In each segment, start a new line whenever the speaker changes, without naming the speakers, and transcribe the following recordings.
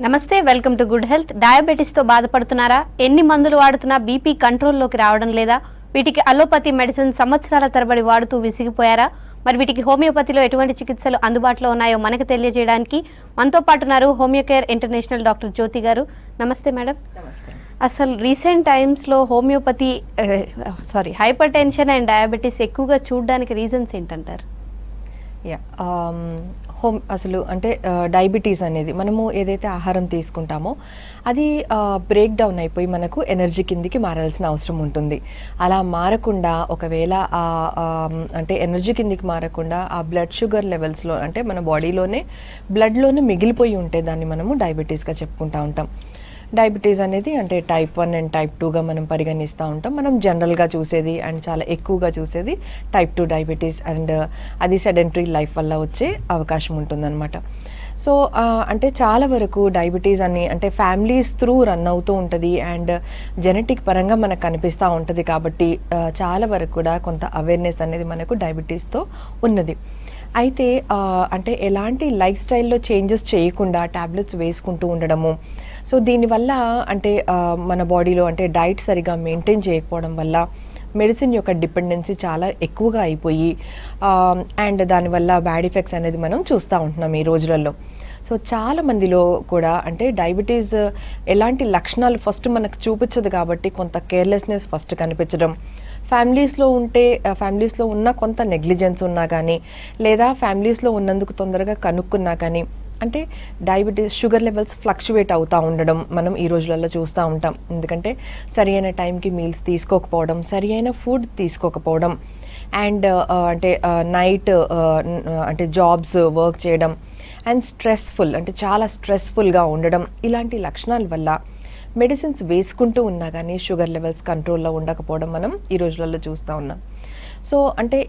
నమస్తే, welcome to good health. డయాబెటీస్తో బాధపడుతున్నారా? ఎన్ని మందులు వాడుతున్నా బీపీ కంట్రోల్లోకి రావడం లేదా? వీటికి అలోపతి మెడిసిన్ సంవత్సరాల తరబడి వాడుతూ విసిగిపోయారా? మరి వీటికి హోమియోపతిలో ఎటువంటి చికిత్సలు అందుబాటులో ఉన్నాయో మనకు తెలియజేయడానికి మనతో పాటు ఉన్నారు హోమియోకేర్ ఇంటర్నేషనల్ డాక్టర్ జ్యోతి గారు. నమస్తే మేడం.
నమస్తే. అసలు
రీసెంట్ టైమ్స్లో homeopathy hyper tension and diabetes ఎక్కువగా చూడడానికి రీజన్స్ ఏంటంటారు?
అసలు అంటే డయాబెటీస్ అనేది మనము ఏదైతే ఆహారం తీసుకుంటామో అది బ్రేక్ డౌన్ అయిపోయి మనకు ఎనర్జీ కిందికి మారాల్సిన అవసరం ఉంటుంది. అలా మారకుండా ఒకవేళ అంటే ఎనర్జీ కిందికి మారకుండా ఆ బ్లడ్ షుగర్ లెవెల్స్లో అంటే మన బాడీలోనే బ్లడ్లోనే మిగిలిపోయి ఉంటే దాన్ని మనము డయాబెటీస్గా చెప్పుకుంటూ ఉంటాం. డయాబెటీస్ అనేది అంటే టైప్ 1 అండ్ టైప్ 2గా మనం పరిగణిస్తూ ఉంటాం. మనం జనరల్గా చూసేది అండ్ చాలా ఎక్కువగా చూసేది టైప్ 2 డయాబెటీస్ అండ్ అది సెడెంటరీ లైఫ్ వల్ల వచ్చే అవకాశం ఉంటుందన్నమాట. సో అంటే చాలా వరకు డయాబెటీస్ అని అంటే ఫ్యామిలీస్ త్రూ రన్ అవుతూ ఉంటుంది అండ్ జెనెటిక్ పరంగా మనకు కనిపిస్తూ ఉంటుంది. కాబట్టి చాలా వరకు కూడా కొంత అవేర్నెస్ అనేది మనకు డయాబెటీస్తో ఉన్నది. అయితే అంటే ఎలాంటి లైఫ్ స్టైల్లో చేంజెస్ చేయకుండా ట్యాబ్లెట్స్ వేసుకుంటూ ఉండడము, సో దీనివల్ల అంటే మన బాడీలో అంటే డైట్ సరిగా మెయింటైన్ చేయకపోవడం వల్ల మెడిసిన్ యొక్క డిపెండెన్సీ చాలా ఎక్కువగా అయిపోయి అండ్ దానివల్ల బ్యాడ్ ఎఫెక్ట్స్ అనేది మనం చూస్తూ ఉంటున్నాం ఈ రోజులలో. సో చాలా మందిలో కూడా అంటే డయాబెటీస్ ఎలాంటి లక్షణాలు ఫస్ట్ మనకు చూపించదు కాబట్టి కొంత కేర్లెస్నెస్ ఫస్ట్ కనిపించడం, ఫ్యామిలీస్లో ఉన్న కొంత నెగ్లిజెన్స్ ఉన్నా కానీ లేదా ఫ్యామిలీస్లో ఉన్నందుకు తొందరగా కనుక్కున్నా కానీ అంటే డయాబెటీస్ షుగర్ లెవెల్స్ ఫ్లక్చువేట్ అవుతూ ఉండడం మనం ఈ రోజులలో చూస్తూ ఉంటాం. ఎందుకంటే సరి అయిన టైంకి మీల్స్ తీసుకోకపోవడం, సరి అయిన ఫుడ్ తీసుకోకపోవడం అండ్ అంటే నైట్ అంటే జాబ్స్ వర్క్ చేయడం అండ్ స్ట్రెస్ఫుల్ అంటే చాలా స్ట్రెస్ఫుల్గా ఉండడం, ఇలాంటి లక్షణాల వల్ల మెడిసిన్స్ వేసుకుంటూ ఉన్నా కానీ షుగర్ లెవెల్స్ కంట్రోల్లో ఉండకపోవడం మనం ఈ రోజులలో చూస్తూ ఉన్నాం. సో అంటే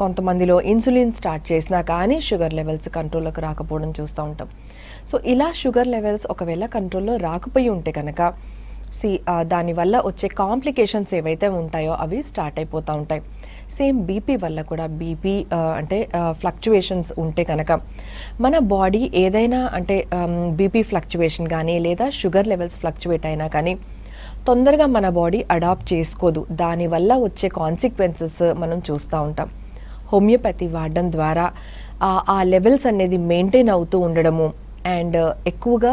కొంతమందిలో ఇన్సులిన్ స్టార్ట్ చేసినా కానీ షుగర్ లెవెల్స్ కంట్రోల్లోకి రాకపోవడం చూస్తూ ఉంటాం. సో ఇలా షుగర్ లెవెల్స్ ఒకవేళ కంట్రోల్లో రాకపోయి ఉంటే కనుక దానివల్ల వచ్చే కాంప్లికేషన్స్ ఏవైతే ఉంటాయో అవి స్టార్ట్ అయిపోతూ ఉంటాయి. సేమ్ బీపీ వల్ల కూడా బీపీ అంటే ఫ్లక్చువేషన్స్ ఉంటే కనుక మన బాడీ ఏదైనా అంటే బీపీ ఫ్లక్చువేషన్ కానీ లేదా షుగర్ లెవెల్స్ ఫ్లక్చువేట్ అయినా కానీ తొందరగా మన బాడీ అడాప్ట్ చేసుకోదు. దానివల్ల వచ్చే కాన్సిక్వెన్సెస్ మనం చూస్తూ ఉంటాం. హోమియోపతి వాడడం ద్వారా ఆ లెవెల్స్ అనేది మెయింటైన్ అవుతూ ఉండడము అండ్ ఎక్కువగా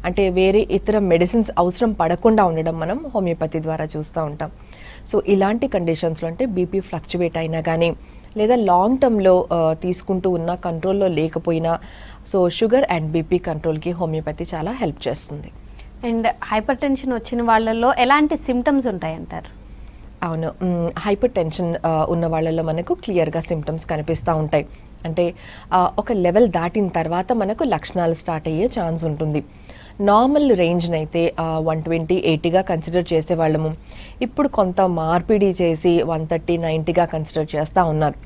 అంటే వేరే ఇతర మెడిసిన్స్ అవసరం పడకుండా ఉండడం మనం హోమియోపతి ద్వారా చూస్తూ ఉంటాం. సో ఇలాంటి కండిషన్స్లో అంటే బీపీ ఫ్లక్చువేట్ అయినా కానీ లేదా లాంగ్ టర్మ్లో తీసుకుంటూ ఉన్న కంట్రోల్లో లేకపోయినా సో షుగర్ అండ్ బీపీ కంట్రోల్కి హోమియోపతి చాలా హెల్ప్ చేస్తుంది.
అండ్ హైపర్ టెన్షన్ వచ్చిన వాళ్ళల్లో ఎలాంటి సిమ్టమ్స్ ఉంటాయంటారు?
అవును, హైపర్ టెన్షన్ ఉన్న వాళ్ళలో మనకు క్లియర్గా సిమ్టమ్స్ కనిపిస్తూ ఉంటాయి. అంటే ఒక లెవెల్ దాటిన తర్వాత మనకు లక్షణాలు స్టార్ట్ అయ్యే ఛాన్స్ ఉంటుంది. నార్మల్ రేంజ్నైతే 120-80గా కన్సిడర్ చేసేవాళ్ళము. ఇప్పుడు కొంత మార్పిడి చేసి 130-90గా కన్సిడర్ చేస్తూ ఉన్నారు.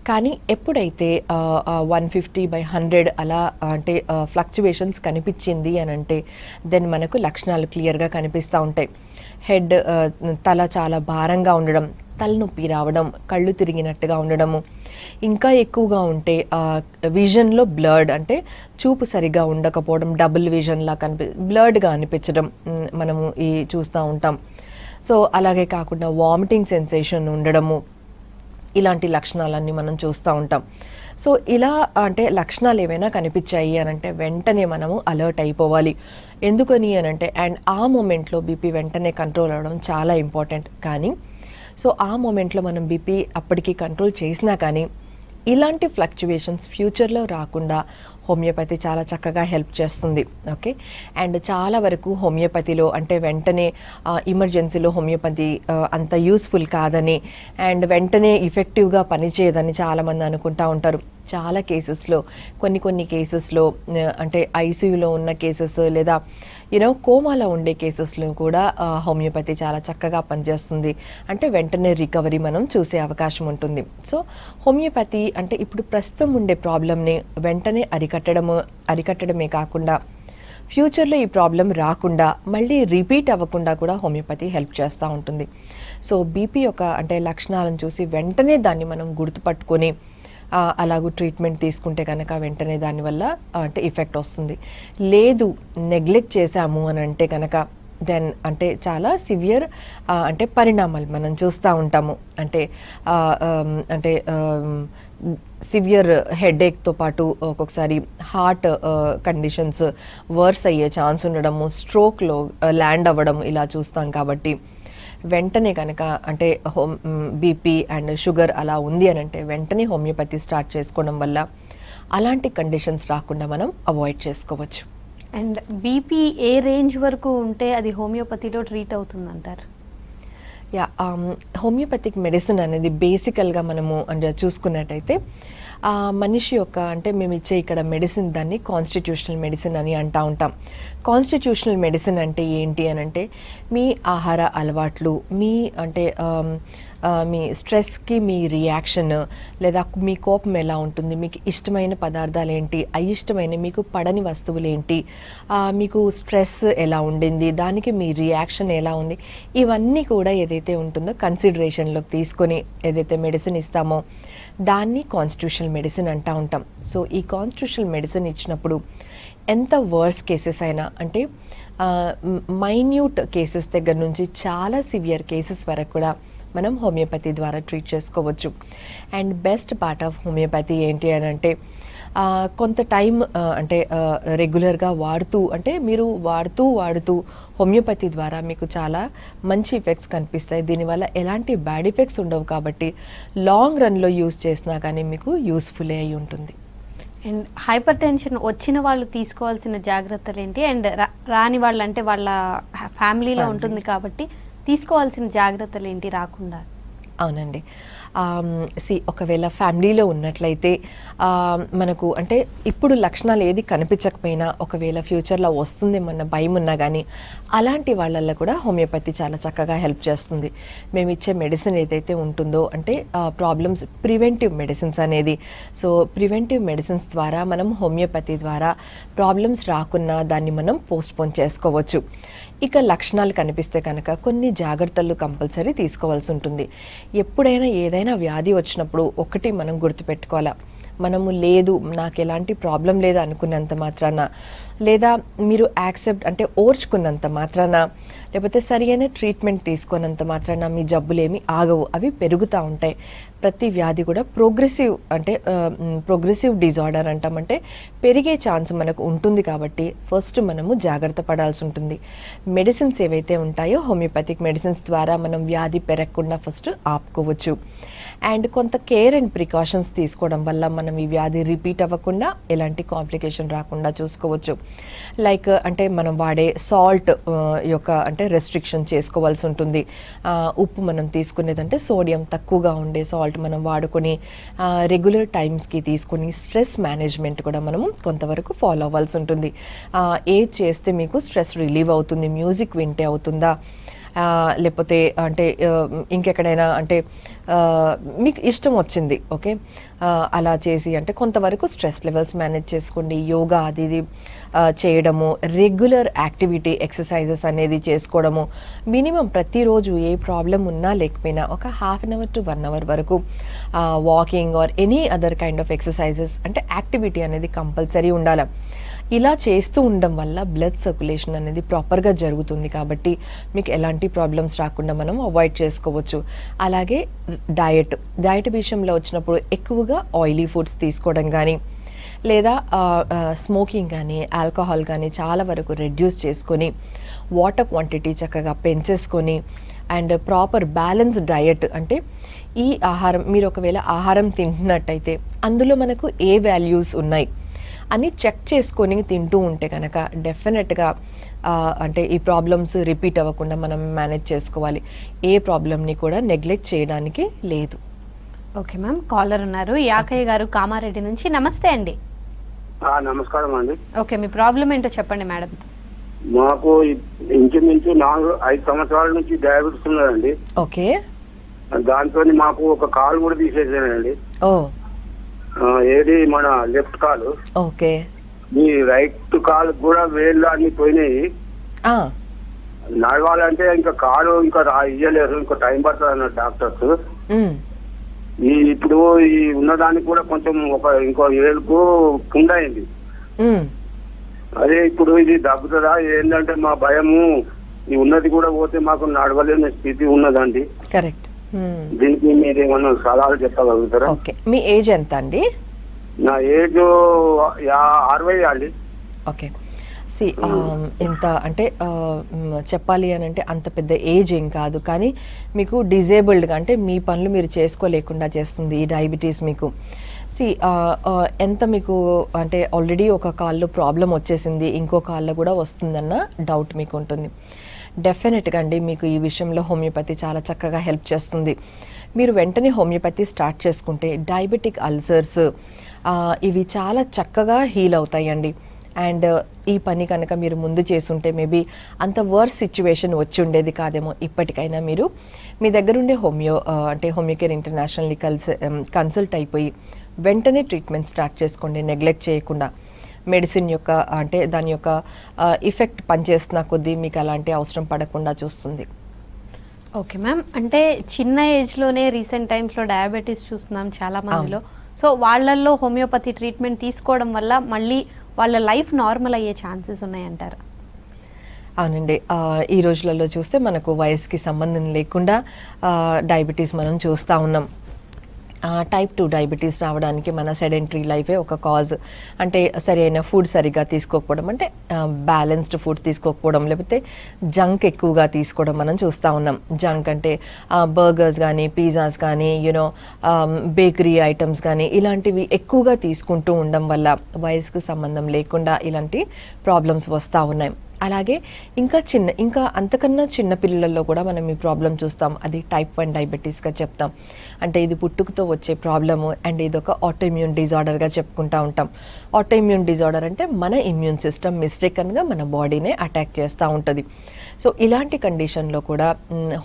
కానీ ఎప్పుడైతే 150/100 అలా అంటే ఫ్లక్చువేషన్స్ కనిపించింది అని అంటే దెన్ మనకు లక్షణాలు క్లియర్గా కనిపిస్తూ ఉంటాయి. హెడ్ తల చాలా భారంగా ఉండడం, తలనొప్పి రావడం, కళ్ళు తిరిగినట్టుగా ఉండడము, ఇంకా ఎక్కువగా ఉంటే విజన్లో బ్లర్డ్ అంటే చూపు సరిగా ఉండకపోవడం, డబుల్ విజన్లా బ్లర్డ్గా అనిపించడం మనము చూస్తూ ఉంటాం. సో అలాగే కాకుండా వామిటింగ్ సెన్సేషన్ ఉండడము, ఇలాంటి లక్షణాలన్నీ మనం చూస్తూ ఉంటాం. సో ఇలా అంటే లక్షణాలు ఏమైనా కనిపించాయి అని అంటే వెంటనే మనము అలర్ట్ అయిపోవాలి. ఎందుకని అని అంటే అండ్ ఆ మూమెంట్లో బీపీ వెంటనే కంట్రోల్ అవ్వడం చాలా ఇంపార్టెంట్. కానీ సో ఆ మూమెంట్లో మనం బీపీ అప్పటికి కంట్రోల్ చేసినా కానీ ఇలాంటి ఫ్లక్చువేషన్స్ ఫ్యూచర్లో రాకుండా హోమియోపతి చాలా చక్కగా హెల్ప్ చేస్తుంది. ఓకే, అండ్ చాలా వరకు హోమియోపతిలో అంటే వెంటనే ఎమర్జెన్సీలో హోమియోపతి అంత యూస్ఫుల్ కాదని అండ్ వెంటనే ఎఫెక్టివ్గా పనిచేయదని చాలామంది అనుకుంటూ ఉంటారు. చాలా కేసెస్లో కొన్ని కేసెస్లో అంటే ఐసీయూలో ఉన్న కేసెస్ లేదా కోమాలో ఉండే కేసెస్లో కూడా హోమియోపతి చాలా చక్కగా పనిచేస్తుంది. అంటే వెంటనే రికవరీ మనం చూసే అవకాశం ఉంటుంది. సో హోమియోపతి అంటే ఇప్పుడు ప్రస్తుతం ఉండే ప్రాబ్లమ్ని వెంటనే అరికట్టడమే కాకుండా ఫ్యూచర్లో ఈ ప్రాబ్లం రాకుండా మళ్ళీ రిపీట్ అవ్వకుండా కూడా హోమియోపతి హెల్ప్ చేస్తూ ఉంటుంది. సో బీపీ యొక్క అంటే లక్షణాలను చూసి వెంటనే దాన్ని మనం గుర్తుపట్టుకొని అలాగూ ట్రీట్మెంట్ తీసుకుంటే కనుక వెంటనే దానివల్ల అంటే ఎఫెక్ట్ వస్తుంది. లేదు నెగ్లెక్ట్ చేశాము అని అంటే కనుక దెన్ అంటే చాలా సివియర్ అంటే పరిణామాలు మనం చూస్తూ ఉంటాము. అంటే అంటే సివియర్ హెడేక్తో పాటు ఒక్కొక్కసారి హార్ట్ కండిషన్స్ వర్స్ అయ్యే ఛాన్స్ ఉండడము, స్ట్రోక్లో ల్యాండ్ అవ్వడం ఇలా చూస్తాం. కాబట్టి వెంటనే కనుక అంటే బీపీ అండ్ షుగర్ అలా ఉంది అని అంటే వెంటనే హోమియోపతి స్టార్ట్ చేసుకోవడం వల్ల అలాంటి కండిషన్స్ రాకుండా మనం అవాయిడ్ చేసుకోవచ్చు.
అండ్ బీపీ ఏ రేంజ్ వరకు ఉంటే అది హోమియోపతిలో ట్రీట్ అవుతుందంటారు?
హోమియోపతిక్ మెడిసిన్ అనేది బేసికల్గా మనము అంటే చూసుకున్నట్టయితే మనిషి యొక్క అంటే మేము ఇచ్చే ఇక్కడ మెడిసిన్ దాన్ని కాన్స్టిట్యూషనల్ మెడిసిన్ అని అంటూ ఉంటాం. కాన్స్టిట్యూషనల్ మెడిసిన్ అంటే ఏంటి అని అంటే మీ ఆహార అలవాట్లు, మీ అంటే మీ స్ట్రెస్కి మీ రియాక్షన్, లేదా మీ కోపం ఎలా ఉంటుంది, మీకు ఇష్టమైన పదార్థాలు ఏంటి, అయిష్టమైన మీకు పడని వస్తువులు ఏంటి, మీకు స్ట్రెస్ ఎలా ఉండింది, దానికి మీ రియాక్షన్ ఎలా ఉంది, ఇవన్నీ కూడా ఏదైతే ఉంటుందో కన్సిడరేషన్లోకి తీసుకొని ఏదైతే మెడిసిన్ ఇస్తామో దాన్ని కాన్స్టిట్యూషనల్ మెడిసిన్ అంటూ ఉంటాం. సో ఈ కాన్స్టిట్యూషనల్ మెడిసిన్ ఇచ్చినప్పుడు ఎంత వర్స్ కేసెస్ అయినా అంటే మైన్యూట్ కేసెస్ దగ్గర నుంచి చాలా సివియర్ కేసెస్ వరకు కూడా మనం హోమియోపతి ద్వారా ట్రీట్ చేసుకోవచ్చు. And best part of homeopathy ఏంటి అని అంటే కొంత టైం అంటే రెగ్యులర్గా వాడుతూ అంటే మీరు వాడుతూ హోమియోపతి ద్వారా మీకు చాలా మంచి ఎఫెక్ట్స్ కనిపిస్తాయి. దీనివల్ల ఎలాంటి బ్యాడ్ ఎఫెక్ట్స్ ఉండవు. కాబట్టి లాంగ్ రన్లో యూస్ చేసినా కానీ మీకు యూస్ఫుల్ అయి ఉంటుంది.
అండ్ హైపర్ టెన్షన్ వచ్చిన వాళ్ళు తీసుకోవాల్సిన జాగ్రత్తలు ఏంటి? అండ్ రాని వాళ్ళు అంటే వాళ్ళ ఫ్యామిలీలో ఉంటుంది కాబట్టి తీసుకోవాల్సిన జాగ్రత్తలు ఏంటి రాకుండా?
అవునండి. ఒకవేళ ఫ్యామిలీలో ఉన్నట్లయితే మనకు అంటే ఇప్పుడు లక్షణాలు ఏది కనిపించకపోయినా ఒకవేళ ఫ్యూచర్లో వస్తుందేమన్న భయం ఉన్నా కానీ అలాంటి వాళ్ళల్లో కూడా హోమియోపతి చాలా చక్కగా హెల్ప్ చేస్తుంది. మేము ఇచ్చే మెడిసిన్ ఏదైతే ఉంటుందో అంటే ప్రాబ్లమ్స్ ప్రివెంటివ్ మెడిసిన్స్ అనేది, సో ప్రివెంటివ్ మెడిసిన్స్ ద్వారా మనం హోమియోపతి ద్వారా ప్రాబ్లమ్స్ రాకున్నా దాన్ని మనం పోస్ట్పోన్ చేసుకోవచ్చు. ఇక లక్షణాలు కనిపిస్తే కనుక కొన్ని జాగ్రత్తలు కంపల్సరీ తీసుకోవాల్సి ఉంటుంది. ఎప్పుడైనా ఏదైనా వ్యాధి వచ్చినప్పుడు ఒకటి మనం గుర్తుపెట్టుకోవాలా, మనము లేదు నాకు ఎలాంటి ప్రాబ్లం లేదు అనుకున్నంత మాత్రాన, లేదా మీరు యాక్సెప్ట్ అంటే ఓర్చుకున్నంత మాత్రాన, లేకపోతే సరైన ట్రీట్మెంట్ తీసుకున్నంత మాత్రాన మీ జబ్బులేమి ఆగవు, అవి పెరుగుతూ ఉంటాయి. ప్రతి వ్యాధి కూడా ప్రోగ్రెసివ్ అంటే ప్రోగ్రెసివ్ డిజార్డర్ అంటామంటే పెరిగే ఛాన్స్ మనకు ఉంటుంది. కాబట్టి ఫస్ట్ మనము జాగ్రత్త పడాల్సి ఉంటుంది. మెడిసిన్స్ ఏవైతే ఉంటాయో హోమియోపతిక్ మెడిసిన్స్ ద్వారా మనం వ్యాధి పెరగకుండా ఫస్ట్ ఆపుకోవచ్చు. అండ్ కొంత కేర్ అండ్ ప్రికాషన్స్ తీసుకోవడం వల్ల మనం ఈ వ్యాధి రిపీట్ అవ్వకుండా ఎలాంటి కాంప్లికేషన్ రాకుండా చూసుకోవచ్చు. లైక్ అంటే మనం వాడే సాల్ట్ యొక్క అంటే రెస్ట్రిక్షన్ చేసుకోవాల్సి ఉంటుంది. ఉప్పు మనం తీసుకునేదంటే సోడియం తక్కువగా ఉండే సాల్ట్ మనం వాడుకొని రెగ్యులర్ టైమ్స్కి తీసుకొని స్ట్రెస్ మేనేజ్మెంట్ కూడా మనము కొంతవరకు ఫాలో అవ్వాల్సి ఉంటుంది. ఏది చేస్తే మీకు స్ట్రెస్ రిలీవ్ అవుతుంది, మ్యూజిక్ వింటే అవుతుందా, లేకపోతే అంటే ఇంకెక్కడైనా అంటే మీకు ఇష్టం వచ్చింది ఓకే అలా చేసి అంటే కొంతవరకు స్ట్రెస్ లెవెల్స్ మేనేజ్ చేసుకోండి. యోగా అది ఇది చేయడము, రెగ్యులర్ యాక్టివిటీ ఎక్సర్సైజెస్ అనేది చేసుకోవడము, మినిమం ప్రతిరోజు ఏ ప్రాబ్లం ఉన్నా లేకపోయినా ఒక half an hour to 1 hour వరకు walking or any other kind of exercises అంటే యాక్టివిటీ అనేది కంపల్సరీ ఉండాలి. ఇలా చేస్తూ ఉండడం వల్ల బ్లడ్ సర్క్యులేషన్ అనేది ప్రాపర్గా జరుగుతుంది. కాబట్టి మీకు ఎలాంటి ప్రాబ్లమ్స్ రాకుండా మనం అవాయిడ్ చేసుకోవచ్చు. అలాగే డయట్ విషయంలో వచ్చినప్పుడు ఎక్కువగా ఆయిలీ ఫుడ్స్ తీసుకోవడం కానీ, లేదా స్మోకింగ్ కానీ ఆల్కహాల్ కానీ చాలా వరకు రెడ్యూస్ చేసుకొని వాటర్ క్వాంటిటీ చక్కగా పెంచేసుకొని అండ్ ప్రాపర్ బ్యాలెన్స్ డయట్ అంటే ఈ ఆహారం మీరు ఒకవేళ ఆహారం తింటున్నట్టయితే అందులో మనకు ఏ వాల్యూస్ ఉన్నాయి అని చెక్ చేసుకొని తింటూ ఉంటే కనుక డెఫినెట్గా అంటే ఈ ప్రాబ్లమ్స్ రిపీట్ అవ్వకుండా మనం మేనేజ్ చేసుకోవాలి. ఏ ప్రాబ్లమ్ని కూడా నెగ్లెక్ట్ చేయడానికి లేదు.
ఓకే మ్యామ్, కాలర్ ఉన్నారు యాకయ్య గారు కామారెడ్డి నుంచి. నమస్తే అండి.
నమస్కారం అండి.
ఓకే, మీ ప్రాబ్లం ఏంటో చెప్పండి మేడం.
మాకు ఇంచుమించు 4-5 సంవత్సరాల నుంచి డయాబెటీస్ ఉన్నదండి.
ఓకే,
దాంతో మాకు ఒక కాలు కూడా తీసేసానండి.
ఓ
ఏది మన లెఫ్ట్ కాలు.
ఓకే,
ఈ రైట్ కాలు కూడా వేళ్ళు అన్ని పోయినాయి. నడవాలంటే ఇంకా కాలు ఇంకా ఇయ్యలేరు, ఇంకా టైం పడుతుంది అన్నారు డాక్టర్స్. ఇప్పుడు ఈ ఉన్నదానికి కూడా కొంచెం ఇంకో ఏడుకు పుండ్ అయింది.
మ్మ్.
అదే ఇప్పుడు ఇది తగ్గుతుందా ఏంటంటే మా భయము, ఈ ఉన్నది కూడా పోతే మాకు నడవలేని స్థితి ఉన్నదండి.
కరెక్ట్. మ్మ్.
దీనికి మీరు ఏమన్నా సలహాలు చెప్పగలుగుతారా?
ఓకే, మీ ఏజ్ ఎంత అండి?
నా ఏజ్ 60 అండి.
ఓకే, ఇంత అంటే చెప్పాలి అని అంటే అంత పెద్ద ఏజ్ ఏం కాదు, కానీ మీకు డిజేబుల్డ్గా అంటే మీ పనులు మీరు చేసుకోలేకుండా చేస్తుంది ఈ డయాబెటీస్ మీకు. ఎంత మీకు అంటే ఆల్రెడీ ఒక కాల్లో ప్రాబ్లం వచ్చేసింది, ఇంకో కాల్లో కూడా వస్తుందన్న డౌట్ మీకు ఉంటుంది. డెఫినెట్గా అండి మీకు ఈ విషయంలో హోమియోపతి చాలా చక్కగా హెల్ప్ చేస్తుంది. మీరు వెంటనే హోమియోపతి స్టార్ట్ చేసుకుంటే డయాబెటిక్ అల్సర్స్ ఇవి చాలా చక్కగా హీల్ అవుతాయండి. అండ్ ఈ పని కనుక మీరు ముందు చేసుంటే మేబీ అంత వర్స్ సిచ్యువేషన్ వచ్చి ఉండేది కాదేమో. ఇప్పటికైనా మీరు మీ దగ్గరుండే అంటే హోమియోకేర్ ఇంటర్నేషనల్ని కన్సల్ట్ అయిపోయి వెంటనే ట్రీట్మెంట్ స్టార్ట్ చేసుకోండి, నెగ్లెక్ట్ చేయకుండా. మెడిసిన్ యొక్క అంటే దాని యొక్క ఇఫెక్ట్ పనిచేస్తున్న కొద్దీ మీకు అలాంటి అవసరం పడకుండా చూస్తుంది.
ఓకే మ్యామ్, అంటే చిన్న ఏజ్లోనే రీసెంట్ టైమ్స్లో డయాబెటీస్ చూస్తున్నాం చాలా మందిలో. సో వాళ్ళల్లో హోమియోపతి ట్రీట్మెంట్ తీసుకోవడం వల్ల మళ్ళీ వాళ్ళ లైఫ్ నార్మల్ అయ్యే ఛాన్సెస్ ఉన్నాయంటారా?
అవునండి, ఈ రోజులలో చూస్తే మనకు వయసుకి సంబంధం లేకుండా డయాబెటీస్ మనం చూస్తూ ఉన్నాం. టైప్ 2 డయాబెటీస్ రావడానికి మన సెడెంటరీ లైఫే ఒక కాజ్. అంటే సరైన ఫుడ్ సరిగ్గా తీసుకోకపోవడం, అంటే బ్యాలెన్స్డ్ ఫుడ్ తీసుకోకపోవడం, లేకపోతే జంక్ ఎక్కువగా తీసుకోవడం మనం చూస్తూ ఉన్నాం. జంక్ అంటే బర్గర్స్ కానీ, పిజ్జాస్ కానీ, బేకరీ ఐటమ్స్ కానీ ఇలాంటివి ఎక్కువగా తీసుకుంటూ ఉండడం వల్ల వయసుకు సంబంధం లేకుండా ఇలాంటి ప్రాబ్లమ్స్ వస్తూ ఉన్నాయి. అలాగే ఇంకా అంతకన్నా చిన్న పిల్లల్లో కూడా మనం ఈ ప్రాబ్లం చూస్తాం. అది టైప్ 1 డయాబెటీస్గా చెప్తాం. అంటే ఇది పుట్టుకతో వచ్చే ప్రాబ్లము అండ్ ఇది ఒక ఆటోఇమ్యూన్ డిజార్డర్గా చెప్పుకుంటూ ఉంటాం. ఆటోఇమ్యూన్ డిజార్డర్ అంటే మన ఇమ్యూన్ సిస్టమ్ మిస్టేకన్గా మన బాడీనే అటాక్ చేస్తూ ఉంటుంది. సో ఇలాంటి కండిషన్లో కూడా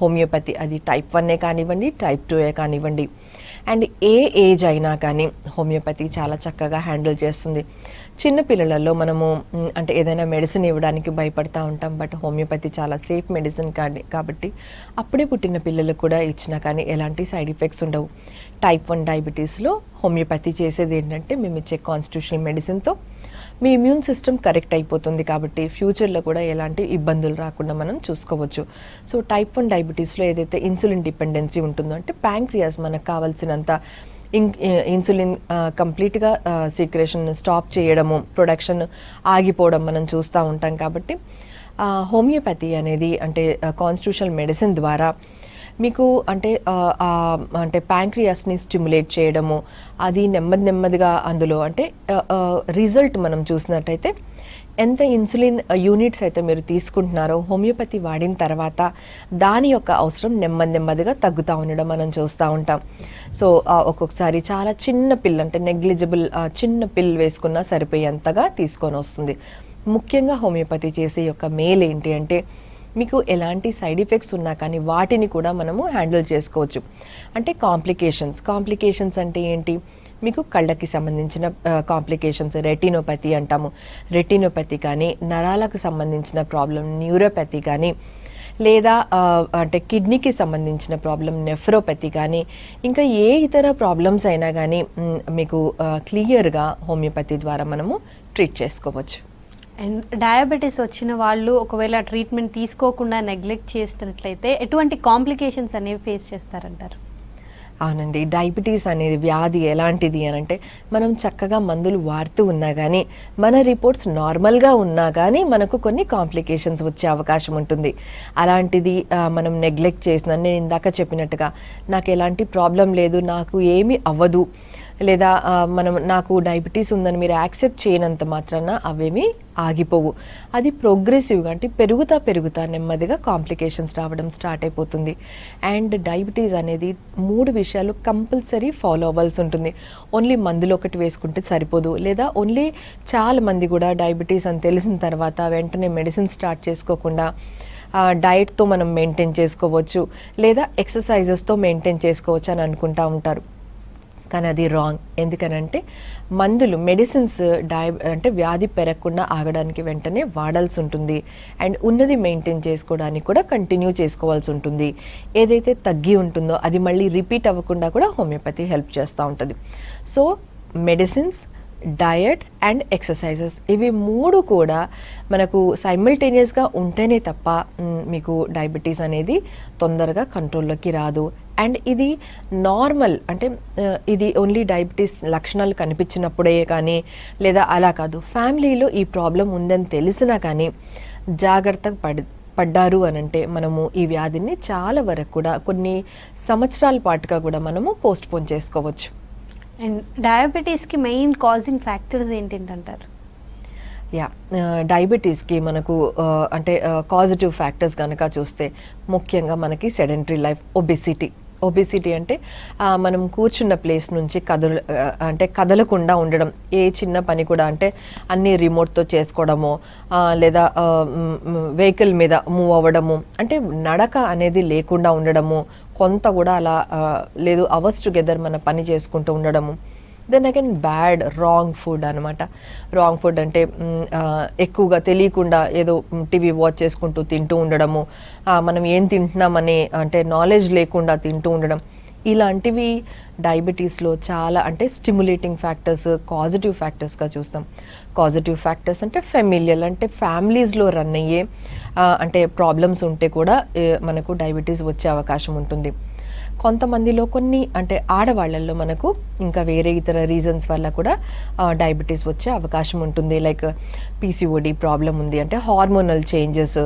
హోమియోపతి అది టైప్ 1ఏ కానివ్వండి, టైప్ 2ఏ కానివ్వండి, అండ్ ఏ ఏజ్ అయినా కానీ హోమియోపతి చాలా చక్కగా హ్యాండిల్ చేస్తుంది. చిన్న పిల్లలలో మనము అంటే ఏదైనా మెడిసిన్ ఇవ్వడానికి భయపడతా ఉంటాం, బట్ హోమియోపతి చాలా సేఫ్ మెడిసిన్ కాబట్టి అప్పుడే పుట్టిన పిల్లలకు కూడా ఇచ్చినా కానీ ఎలాంటి సైడ్ ఎఫెక్ట్స్ ఉండవు. టైప్ 1 డయాబెటీస్లో హోమియోపతి చేసేది ఏంటంటే మేము ఇచ్చే కాన్స్టిట్యూషనల్ మెడిసిన్తో మీ ఇమ్యూన్ సిస్టమ్ కరెక్ట్ అయిపోతుంది కాబట్టి ఫ్యూచర్లో కూడా ఎలాంటి ఇబ్బందులు రాకుండా మనం చూసుకోవచ్చు. సో టైప్ 1 డయాబెటీస్లో ఏదైతే ఇన్సులిన్ డిపెండెన్సీ ఉంటుందో, అంటే ప్యాంక్రియాస్ మనకు కావాల్సినంత ఇన్సులిన్ కంప్లీట్గా సీక్రెషన్ స్టాప్ చేయడము, ప్రొడక్షన్ ఆగిపోవడం మనం చూస్తూ ఉంటాం. కాబట్టి హోమియోపతి అనేది అంటే కాన్స్టిట్యూషనల్ మెడిసిన్ ద్వారా మీకు అంటే ప్యాంక్రియాస్ని స్టిమ్యులేట్ చేయడము, అది నెమ్మదిగా అందులో అంటే రిజల్ట్ మనం చూసినట్టయితే ఎంత ఇన్సులిన్ యూనిట్స్ అయితే మీరు తీసుకుంటున్నారో హోమియోపతి వాడిన తర్వాత దాని యొక్క అవసరం నెమ్మదిగా తగ్గుతూ ఉండడం మనం చూస్తూ ఉంటాం. సో ఒక్కొక్కసారి చాలా చిన్న పిల్ అంటే నెగ్లిజిబుల్ చిన్న పిల్ వేసుకున్నా సరిపోయేంతగా తీసుకొని వస్తుంది. ముఖ్యంగా హోమియోపతి చేసే యొక్క మేలు ఏంటి అంటే మీకు ఎలాంటి సైడ్ ఎఫెక్ట్స్ ఉన్నా కానీ వాటిని కూడా మనము హ్యాండిల్ చేసుకోవచ్చు. అంటే కాంప్లికేషన్స్ అంటే ఏంటి, మీకు కళ్ళకి సంబంధించిన కాంప్లికేషన్స్ రెటినోపతి అంటాము. రెటినోపతి కానీ, నరాలకు సంబంధించిన ప్రాబ్లం న్యూరోపతి కానీ, లేదా అంటే కిడ్నీకి సంబంధించిన ప్రాబ్లం నెఫ్రోపతి కానీ, ఇంకా ఏ ఇతర ప్రాబ్లమ్స్ అయినా కానీ మీకు క్లియర్గా హోమియోపతి ద్వారా మనము ట్రీట్ చేసుకోవచ్చు.
అండ్ డయాబెటీస్ వచ్చిన వాళ్ళు ఒకవేళ ట్రీట్మెంట్ తీసుకోకుండా నెగ్లెక్ట్ చేసినట్లయితే ఎటువంటి కాంప్లికేషన్స్ అనేవి ఫేస్ చేస్తారంటారు?
అవునండి, డయాబెటీస్ అనేది వ్యాధి ఎలాంటిది అని అంటే మనం చక్కగా మందులు వాడుతూ ఉన్నా కానీ మన రిపోర్ట్స్ నార్మల్గా ఉన్నా కానీ మనకు కొన్ని కాంప్లికేషన్స్ వచ్చే అవకాశం ఉంటుంది. అలాంటిది మనం నెగ్లెక్ట్ చేసిన, నేను ఇందాక చెప్పినట్టుగా నాకు ఎలాంటి ప్రాబ్లం లేదు, నాకు ఏమీ అవ్వదు, లేదా నాకు డయాబెటీస్ ఉందని మీరు యాక్సెప్ట్ చేయనంత మాత్రాన అవేమీ ఆగిపోవు. అది ప్రోగ్రెసివ్గా అంటే పెరుగుతా నెమ్మదిగా కాంప్లికేషన్స్ రావడం స్టార్ట్ అయిపోతుంది. అండ్ డయాబెటీస్ అనేది 3 విషయాలు కంపల్సరీ ఫాలో అవ్వాల్సి ఉంటుంది. ఓన్లీ మందులు ఒకటి వేసుకుంటే సరిపోదు, లేదా ఓన్లీ చాలా మంది కూడా డయాబెటీస్ అని తెలిసిన తర్వాత వెంటనే మెడిసిన్ స్టార్ట్ చేసుకోకుండా డైట్తో మనం మెయింటైన్ చేసుకోవచ్చు, లేదా ఎక్సర్సైజెస్తో మెయింటైన్ చేసుకోవచ్చు అని అనుకుంటూ ఉంటారు. కానీ అది రాంగ్. ఎందుకనంటే మందులు మెడిసిన్స్ అంటే వ్యాధి పెరగకుండా ఆగడానికి వెంటనే వాడాల్సి ఉంటుంది, అండ్ ఉన్నది మెయింటైన్ చేసుకోవడానికి కూడా కంటిన్యూ చేసుకోవాల్సి ఉంటుంది. ఏదైతే తగ్గి ఉంటుందో అది మళ్ళీ రిపీట్ అవ్వకుండా కూడా హోమియోపతి హెల్ప్ చేస్తూ ఉంటుంది. So medicines, diet and exercises, ఇవి మూడు కూడా మనకు సైమల్టేనియస్గా ఉంటేనే తప్ప మీకు డయాబెటీస్ అనేది తొందరగా కంట్రోల్లోకి రాదు. అండ్ ఇది నార్మల్, అంటే ఇది ఓన్లీ డయాబెటీస్ లక్షణాలు కనిపించినప్పుడే కానీ లేదా అలా కాదు, ఫ్యామిలీలో ఈ ప్రాబ్లం ఉందని తెలిసినా కానీ జాగ్రత్తగా పడ్డారు అని అంటే మనము ఈ వ్యాధిని చాలా వరకు కూడా కొన్ని సంవత్సరాల పాటుగా కూడా మనము పోస్ట్పోన్ చేసుకోవచ్చు.
అండ్ డయాబెటీస్కి మెయిన్ కాజింగ్ ఫ్యాక్టర్స్ ఏంటంటారు?
డయాబెటీస్కి మనకు అంటే కాజిటివ్ ఫ్యాక్టర్స్ కనుక చూస్తే ముఖ్యంగా మనకి సెడెంటరీ లైఫ్, ఒబెసిటీ అంటే మనం కూర్చున్న ప్లేస్ నుంచి కదలకుండా ఉండడం, ఏ చిన్న పని కూడా అంటే అన్ని రిమోట్తో చేసుకోవడము లేదా వెహికల్ మీద మూవ్ అవ్వడము, అంటే నడక అనేది లేకుండా ఉండడము, కొంత కూడా అలా లేదు అవర్స్ టుగెదర్ మన పని చేసుకుంటూ ఉండడము. Then again bad wrong food అనమాట. రాంగ్ ఫుడ్ అంటే ఎక్కువగా తెలియకుండా ఏదో టీవీ వాచ్ చేసుకుంటూ తింటూ ఉండడము, మనం ఏం తింటున్నామని అంటే నాలెడ్జ్ లేకుండా తింటూ ఉండడం, ఇలాంటివి డయాబెటీస్లో చాలా అంటే స్టిమ్యులేటింగ్ ఫ్యాక్టర్స్, కాజిటివ్ ఫ్యాక్టర్స్గా చూస్తాం. కాజిటివ్ ఫ్యాక్టర్స్ అంటే ఫెమిలియల్, అంటే ఫ్యామిలీస్లో రన్ అయ్యే అంటే ప్రాబ్లమ్స్ ఉంటే కూడా మనకు డయాబెటీస్ వచ్చే అవకాశం ఉంటుంది. కొంతమందిలో కొన్ని అంటే ఆడవాళ్ళల్లో మనకు ఇంకా వేరే ఇతర రీజన్స్ వల్ల కూడా డయాబెటీస్ వచ్చే అవకాశం ఉంటుంది. లైక్ పీసీఓడి ప్రాబ్లం ఉంది అంటే హార్మోనల్ చేంజెస్,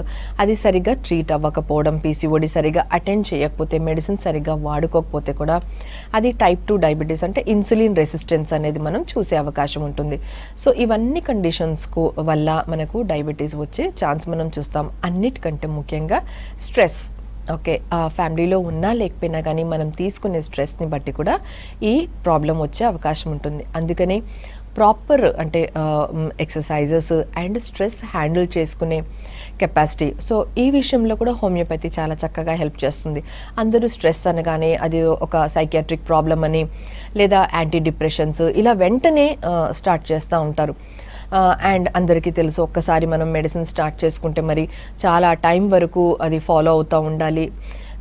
అది సరిగ్గా ట్రీట్ అవ్వకపోవడం, పీసీఓడి సరిగ్గా అటెండ్ చేయకపోతే, మెడిసిన్ సరిగ్గా వాడుకోకపోతే కూడా అది టైప్ 2 డయాబెటీస్ అంటే ఇన్సులిన్ రెసిస్టెన్స్ అనేది మనం చూసే అవకాశం ఉంటుంది. సో ఇవన్నీ కండిషన్స్కు వల్ల మనకు డయాబెటీస్ వచ్చే ఛాన్స్ మనం చూస్తాం. అన్నిటికంటే ముఖ్యంగా స్ట్రెస్. ఓకే, ఫ్యామిలీలో ఉన్నా లేకపోయినా కానీ మనం తీసుకునే స్ట్రెస్ని బట్టి కూడా ఈ ప్రాబ్లం వచ్చే అవకాశం ఉంటుంది. అందుకని ప్రాపర్ అంటే ఎక్సర్సైజెస్ అండ్ స్ట్రెస్ హ్యాండిల్ చేసుకునే కెపాసిటీ, సో ఈ విషయంలో కూడా హోమియోపతి చాలా చక్కగా హెల్ప్ చేస్తుంది. అందరూ స్ట్రెస్ అనగానే అది ఒక సైకియాట్రిక్ ప్రాబ్లం అని లేదా యాంటీ డిప్రెషన్స్ ఇలా వెంటనే స్టార్ట్ చేస్తూ ఉంటారు. అండ్ అందరికీ తెలుసు, ఒక్కసారి మనం మెడిసిన్ స్టార్ట్ చేసుకుంటే మరి చాలా టైం వరకు అది ఫాలో అవుతూ ఉండాలి.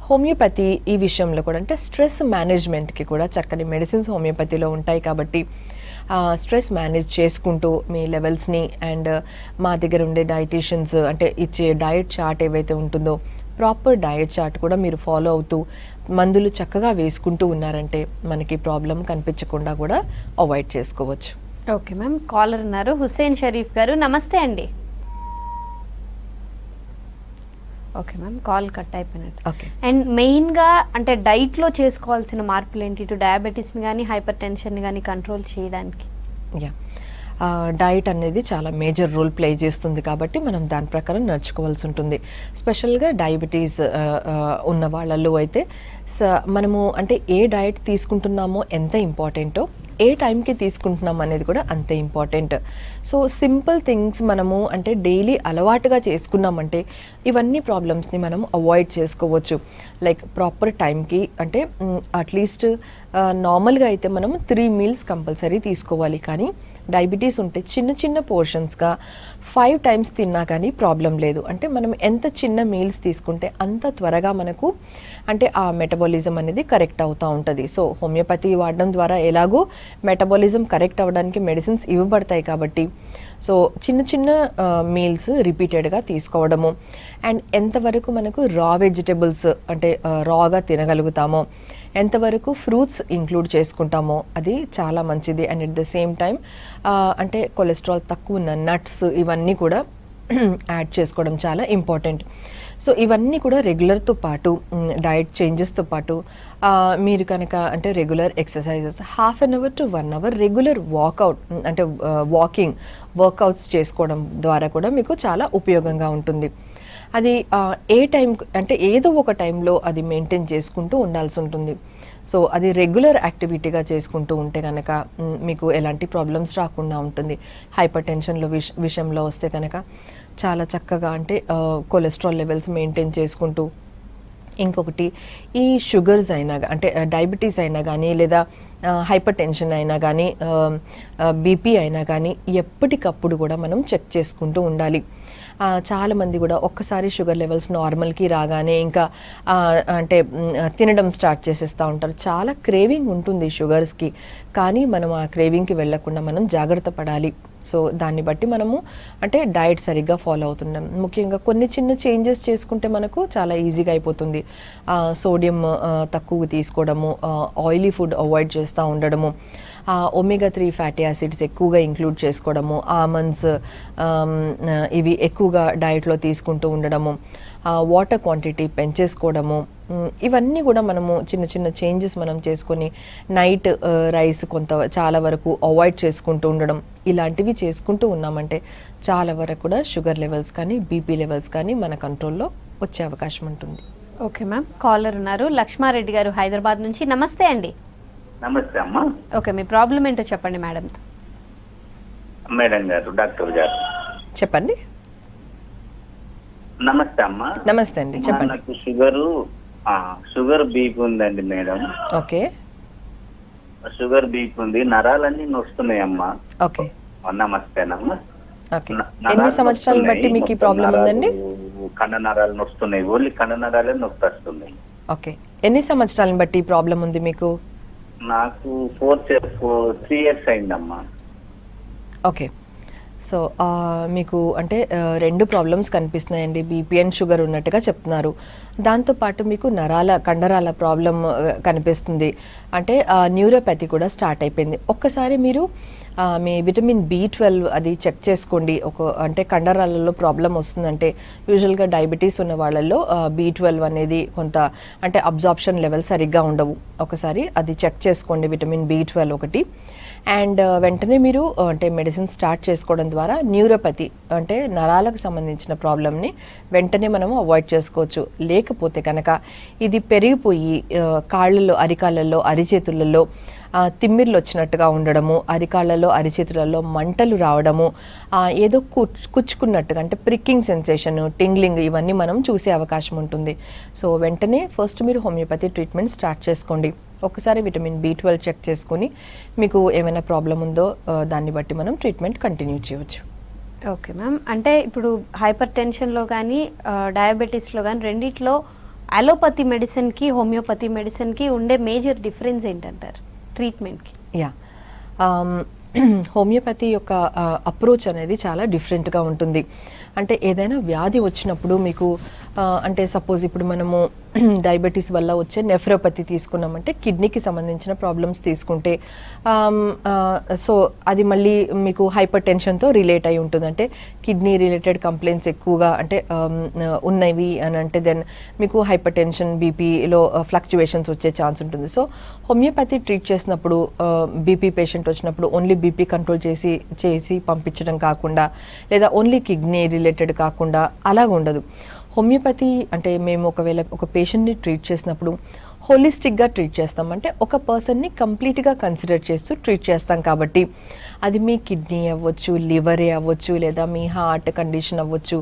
హోమియోపతి ఈ విషయంలో కూడా అంటే స్ట్రెస్ మేనేజ్మెంట్కి కూడా చక్కని మెడిసిన్స్ హోమియోపతిలో ఉంటాయి. కాబట్టి స్ట్రెస్ మేనేజ్ చేసుకుంటూ మీ లెవెల్స్ని అండ్ మా దగ్గర ఉండే డైటీషియన్స్ అంటే ఇచ్చే డయట్ చార్ట్ ఏవైతే ఉంటుందో ప్రాపర్ డయట్ చార్ట్ కూడా మీరు ఫాలో అవుతూ మందులు చక్కగా వేసుకుంటూ ఉన్నారంటే మనకి ప్రాబ్లం కనిపించకుండా కూడా అవాయిడ్ చేసుకోవచ్చు.
ఓకే మ్యామ్, కాలర్ ఉన్నారు హుస్సేన్ షరీఫ్ గారు, నమస్తే అండి. ఓకే మ్యామ్, కాల్ కట్ అయిపోయినట్టు.
ఓకే,
అండ్ మెయిన్గా అంటే డైట్లో చేసుకోవాల్సిన మార్పులు ఏంటి ఇటు డయాబెటీస్ని కానీ హైపర్ టెన్షన్ని కానీ కంట్రోల్ చేయడానికి?
డైట్ అనేది చాలా మేజర్ రోల్ ప్లే చేస్తుంది కాబట్టి మనం దాని ప్రకారం నడుచుకోవాల్సి ఉంటుంది. స్పెషల్గా డయాబెటీస్ ఉన్న వాళ్ళల్లో అయితే మనము అంటే ఏ డైట్ తీసుకుంటున్నామో ఎంత ఇంపార్టెంటో ఏ టైంకి తీసుకుంటున్నాం అనేది కూడా అంతే ఇంపార్టెంట్. సో సింపుల్ థింగ్స్ మనము అంటే డైలీ అలవాటుగా చేసుకున్నామంటే ఇవన్నీ ప్రాబ్లమ్స్ని మనం అవాయిడ్ చేసుకోవచ్చు. లైక్ ప్రాపర్ టైంకి అంటే అట్లీస్ట్ నార్మల్గా అయితే మనం 3 మీల్స్ కంపల్సరీ తీసుకోవాలి. కానీ డయాబెటీస్ ఉంటే చిన్న చిన్న పోర్షన్స్గా 5 టైమ్స్ తిన్నా కానీ ప్రాబ్లం లేదు. అంటే మనం ఎంత చిన్న మీల్స్ తీసుకుంటే అంత త్వరగా మనకు అంటే ఆ మెటబాలిజం అనేది కరెక్ట్ అవుతూ ఉంటుంది. సో హోమియోపతి వాడడం ద్వారా ఎలాగో మెటబాలిజం కరెక్ట్ అవ్వడానికి మెడిసిన్స్ ఇవ్వబడతాయి కాబట్టి సో చిన్న చిన్న మీల్స్ రిపీటెడ్గా తీసుకోవడము అండ్ ఎంతవరకు మనకు రా వెజిటబుల్స్ అంటే రాగా తినగలుగుతామో, ఎంతవరకు ఫ్రూట్స్ ఇంక్లూడ్ చేసుకుంటామో అది చాలా మంచిది. And at the same time అంటే కొలెస్ట్రాల్ తక్కువ ఉన్న నట్స్ ఇవన్నీ కూడా యాడ్ చేసుకోవడం చాలా ఇంపార్టెంట్. సో ఇవన్నీ కూడా రెగ్యులర్తో పాటు డయట్ చేంజెస్తో పాటు మీరు కనుక అంటే regular exercises 1/2 hour to 1 hour regular walkout అంటే వర్కౌట్స్ చేసుకోవడం ద్వారా కూడా మీకు చాలా ఉపయోగంగా ఉంటుంది. అది ఏ టైం అంటే ఏదో ఒక టైంలో అది మెయింటైన్ చేసుకుంటూ ఉండాల్సి ఉంటుంది. సో అది రెగ్యులర్ యాక్టివిటీగా చేసుకుంటూ ఉంటే కనుక మీకు ఎలాంటి ప్రాబ్లమ్స్ రాకుండా ఉంటుంది. హైపర్ టెన్షన్లో విషయంలో వస్తే కనుక చాలా చక్కగా అంటే కొలెస్ట్రాల్ లెవెల్స్ మెయింటైన్ చేసుకుంటూ ఇంకొకటి ఈ షుగర్స్ అయినా అంటే డయాబెటీస్ అయినా కానీ లేదా హైపర్ టెన్షన్ అయినా కానీ బీపీ అయినా కానీ ఎప్పటికప్పుడు కూడా మనం చెక్ చేసుకుంటూ ఉండాలి. చాలామంది కూడా ఒక్కసారి షుగర్ లెవెల్స్ నార్మల్కి రాగానే ఇంకా అంటే తినడం స్టార్ట్ చేసేస్తూ ఉంటారు. చాలా క్రేవింగ్ ఉంటుంది షుగర్స్కి, కానీ మనం ఆ క్రేవింగ్కి వెళ్ళకుండా మనం జాగ్రత్త పడాలి. సో దాన్ని బట్టి మనము అంటే డైట్ సరిగ్గా ఫాలో అవుతున్నాం. ముఖ్యంగా కొన్ని చిన్న చేంజెస్ చేసుకుంటే మనకు చాలా ఈజీగా అయిపోతుంది. సోడియం తక్కువ తీసుకోవడము, ఆయిలీ ఫుడ్ అవాయిడ్ చేస్తూ ఉండడము, ఒమేగా 3 ఫ్యాటీ యాసిడ్స్ ఎక్కువగా ఇంక్లూడ్ చేసుకోవడము, ఆల్మండ్స్ ఇవి ఎక్కువగా డైట్లో తీసుకుంటూ ఉండడము, వాటర్ క్వాంటిటీ పెంచేసుకోవడము, ఇవన్నీ కూడా మనము చిన్న చిన్న చేంజెస్ మనం చేసుకొని నైట్ రైస్ చాలా వరకు అవాయిడ్ చేసుకుంటూ ఉండడం, ఇలాంటివి చేసుకుంటూ ఉన్నామంటే చాలా వరకు కూడా షుగర్ లెవెల్స్ కానీ బీపీ లెవెల్స్ కానీ మన కంట్రోల్లో వచ్చే అవకాశం ఉంటుంది.
ఓకే మ్యామ్, కాలర్ ఉన్నారు లక్ష్మారెడ్డి గారు హైదరాబాద్ నుంచి. నమస్తే అండి.
నమస్తే అమ్మా.
ఓకే, మీ ప్రాబ్లం ఏంటో చెప్పండి మేడం.
మేడం గారు, డాక్టర్ గారు
చెప్పండి.
నమస్తే అమ్మా.
నమస్తే అండి, చెప్పండి.
నాకు షుగర్ బీపీ ఉందండి మేడం.
ఓకే,
షుగర్ బీపీ ఉంది, నరాలన్నీ నొస్తున్నాయి అమ్మా.
ఓకే,
నమస్తేనమ్మా.
ఓకే. ఎన్ని సంవత్సరాలు బట్టి మీకు ఈ ప్రాబ్లం ఉందండి?
కండ నరాలు నొస్తున్నాయి, ఓన్లీ కండ నరాలే నొప్పి వస్తున్నాయి.
ఓకే, ఎన్ని సంవత్సరాలను బట్టి ఈ ప్రాబ్లం ఉంది మీకు?
నాకు 3 years అయిందమ్మా.
ఓకే, సో మీకు అంటే 2 ప్రాబ్లమ్స్ కనిపిస్తున్నాయండి. బీపీ అండ్ షుగర్ ఉన్నట్టుగా చెప్తున్నారు. దాంతోపాటు మీకు కండరాల ప్రాబ్లం కనిపిస్తుంది. అంటే న్యూరోపతి కూడా స్టార్ట్ అయిపోయింది. ఒక్కసారి మీరు మీ విటమిన్ B12 అది చెక్ చేసుకోండి. అంటే కండరాలలో ప్రాబ్లం వస్తుందంటే యూజువల్గా డయాబెటీస్ ఉన్న వాళ్ళల్లో B12 అనేది కొంత అంటే అబ్జార్ప్షన్ లెవెల్ సరిగ్గా ఉండవు. ఒకసారి అది చెక్ చేసుకోండి, విటమిన్ B12 ఒకటి. అండ్ వెంటనే మీరు అంటే మెడిసిన్ స్టార్ట్ చేసుకోవడం ద్వారా న్యూరోపతి అంటే నరాలకు సంబంధించిన ప్రాబ్లమ్ని వెంటనే మనము అవాయిడ్ చేసుకోవచ్చు. లేకపోతే కనుక ఇది పెరిగిపోయి కాళ్ళల్లో, అరికాళ్ళల్లో, అరిచేతులలో తిమ్మిర్లు వచ్చినట్టుగా ఉండడము, అరికాళ్ళలో, అరిచేతులలో మంటలు రావడము, ఏదో కుచ్చుకున్నట్టుగా అంటే ప్రిక్కింగ్ సెన్సేషన్, టింగ్లింగ్, ఇవన్నీ మనం చూసే అవకాశం ఉంటుంది. సో వెంటనే ఫస్ట్ మీరు హోమియోపతి ట్రీట్మెంట్ స్టార్ట్ చేసుకోండి. ఒకసారి విటమిన్ B12 చెక్ చేసుకొని మీకు ఏమైనా ప్రాబ్లం ఉందో దాన్ని బట్టి మనం ట్రీట్మెంట్ కంటిన్యూ చేయవచ్చు.
ఓకే మ్యామ్, అంటే ఇప్పుడు హైపర్ టెన్షన్లో కానీ డయాబెటీస్లో కానీ రెండిట్లో అలోపతి మెడిసిన్కి హోమియోపతి మెడిసిన్కి ఉండే మేజర్ డిఫరెన్స్ ఏంటంటారు ట్రీట్మెంట్కి?
యా, హోమియోపతి యొక్క అప్రోచ్ అనేది చాలా డిఫరెంట్గా ఉంటుంది. అంటే ఏదైనా వ్యాధి వచ్చినప్పుడు మీకు అంటే సపోజ్ ఇప్పుడు మనము డయాబెటీస్ వల్ల వచ్చే నెఫ్రోపతి తీసుకున్నామంటే కిడ్నీకి సంబంధించిన ప్రాబ్లమ్స్ తీసుకుంటే సో అది మళ్ళీ మీకు హైపర్ టెన్షన్తో రిలేట్ అయి ఉంటుంది. అంటే కిడ్నీ రిలేటెడ్ కంప్లైంట్స్ ఎక్కువగా అంటే ఉన్నవి అని అంటే దెన్ మీకు హైపర్ టెన్షన్, బీపీలో ఫ్లక్చువేషన్స్ వచ్చే ఛాన్స్ ఉంటుంది. సో హోమియోపతి ట్రీట్ చేసినప్పుడు బీపీ పేషెంట్ వచ్చినప్పుడు ఓన్లీ బీపీ కంట్రోల్ చేసి పంపించడం కాకుండా, లేదా ఓన్లీ కిడ్నీ రిలేటెడ్ కాకుండా అలాగ ఉండదు. హోమియోపతి అంటే మేము ఒకవేళ ఒక పేషెంట్ని ట్రీట్ చేసినప్పుడు హోలిస్టిక్గా ట్రీట్ చేస్తాం. అంటే ఒక పర్సన్ని కంప్లీట్గా కన్సిడర్ చేస్తూ ట్రీట్ చేస్తాం. కాబట్టి అది మీ కిడ్నీ అవ్వచ్చు, లివరే అవ్వచ్చు, లేదా మీ హార్ట్ కండిషన్ అవ్వచ్చు,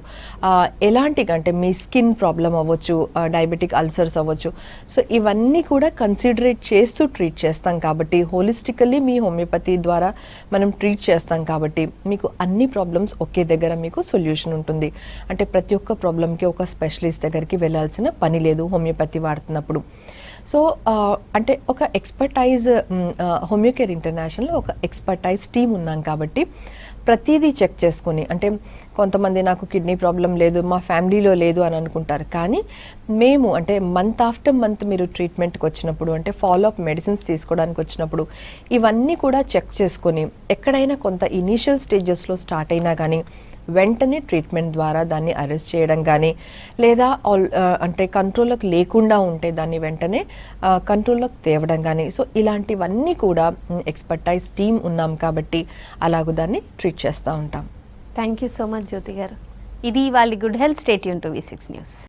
ఎలాంటి అంటే మీ స్కిన్ ప్రాబ్లం అవ్వచ్చు, డయాబెటిక్ అల్సర్స్ అవ్వచ్చు. సో ఇవన్నీ కూడా కన్సిడరేట్ చేస్తూ ట్రీట్ చేస్తాం. కాబట్టి హోలిస్టికల్లీ మీ హోమియోపతి ద్వారా మనం ట్రీట్ చేస్తాం. కాబట్టి మీకు అన్ని ప్రాబ్లమ్స్ ఒకే దగ్గర మీకు సొల్యూషన్ ఉంటుంది. అంటే ప్రతి ఒక్క ప్రాబ్లంకి ఒక స్పెషలిస్ట్ దగ్గరికి వెళ్ళాల్సిన పని లేదు హోమియోపతి వాడుతున్నప్పుడు. సో అంటే ఒక ఎక్స్పర్టైజ్ హోమియోకేర్ ఇంటర్నేషనల్లో ఒక ఎక్స్పర్టైజ్ టీమ్ ఉన్నాం. కాబట్టి ప్రతిదీ చెక్ చేసుకొని, అంటే కొంతమంది నాకు కిడ్నీ ప్రాబ్లం లేదు, మా ఫ్యామిలీలో లేదు అని అనుకుంటారు. కానీ మేము అంటే మంత్ ఆఫ్టర్ మంత్ మీరు ట్రీట్మెంట్కి వచ్చినప్పుడు, అంటే ఫాలోఅప్ మెడిసిన్స్ తీసుకోవడానికి వచ్చినప్పుడు ఇవన్నీ కూడా చెక్ చేసుకొని ఎక్కడైనా కొంత ఇనీషియల్ స్టేజెస్లో స్టార్ట్ అయినా కానీ వెంటనే ట్రీట్మెంట్ ద్వారా దాన్ని అరెస్ట్ చేయడం కానీ, లేదా అంటే కంట్రోల్లోకి లేకుండా ఉంటే దాన్ని వెంటనే కంట్రోల్లోకి తేవడం కానీ, సో ఇలాంటివన్నీ కూడా ఎక్స్పర్టైజ్ టీమ్ ఉన్నాం కాబట్టి అలాగూ దాన్ని ట్రీట్ చేస్తూ ఉంటాం.
థ్యాంక్ యూ సో మచ్ జ్యోతి గారు. ఇది వాళ్ళ good health. Stay tune to V6 news.